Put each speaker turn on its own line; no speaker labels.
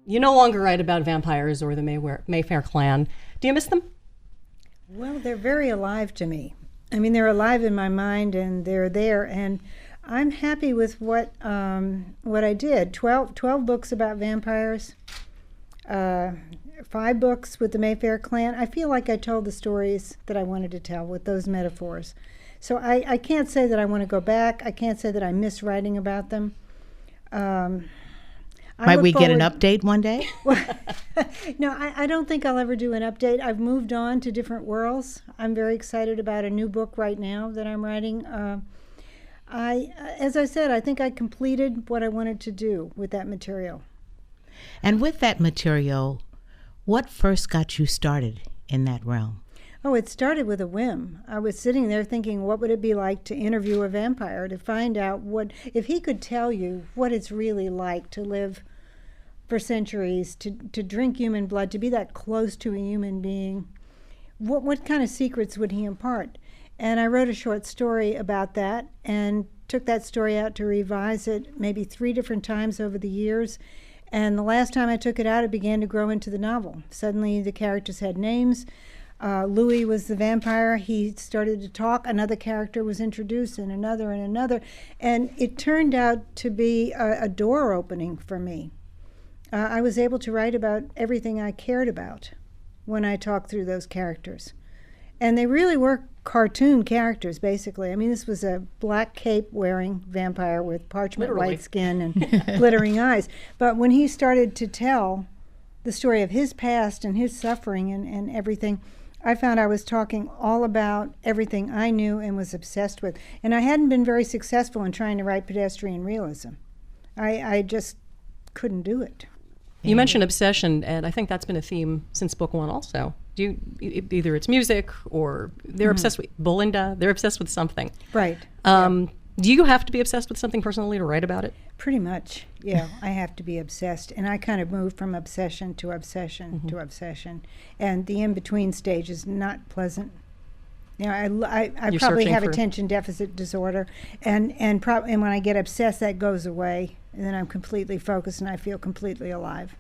You no longer write about vampires or the Mayfair clan. Do you miss them?
Well, they're very alive to me. I mean, they're alive in my mind, and they're there, and I'm happy with what I did. 12 books about vampires, 5 books with the Mayfair clan. I feel like I told the stories that I wanted to tell with those metaphors. So I can't say that I want to go back. I can't say that I miss writing about them.
Might we get an update one day?
No, I don't think I'll ever do an update. I've moved on to different worlds. I'm very excited about a new book right now that I'm writing. As I said, I think I completed what I wanted to do with that material.
And with that material, what first got you started in that realm?
Oh, it started with a whim. I was sitting there thinking, what would it be like to interview a vampire, to find out if he could tell you what it's really like to live for centuries, to drink human blood, to be that close to a human being. What kind of secrets would he impart? And I wrote a short story about that and took that story out to revise it maybe 3 different times over the years. And the last time I took it out, it began to grow into the novel. Suddenly the characters had names. Louis was the vampire. He started to talk. Another character was introduced, and another, and another. And it turned out to be a door opening for me. I was able to write about everything I cared about when I talked through those characters. And they really were cartoon characters, basically. I mean, this was a black cape-wearing vampire with parchment white skin and glittering eyes. But when he started to tell the story of his past and his suffering and everything, I found I was talking all about everything I knew and was obsessed with. And I hadn't been very successful in trying to write pedestrian realism. I just couldn't do it.
You mentioned obsession, and I think that's been a theme since book 1 also. Either it's music or they're obsessed with Belinda, they're obsessed with something.
Right.
Do you have to be obsessed with something personally to write about it?
Pretty much, yeah. I have to be obsessed. And I kind of moved from obsession to obsession to obsession. And the in-between stage is not pleasant. You know, I probably have attention deficit disorder. And when I get obsessed, that goes away. And then I'm completely focused and I feel completely alive.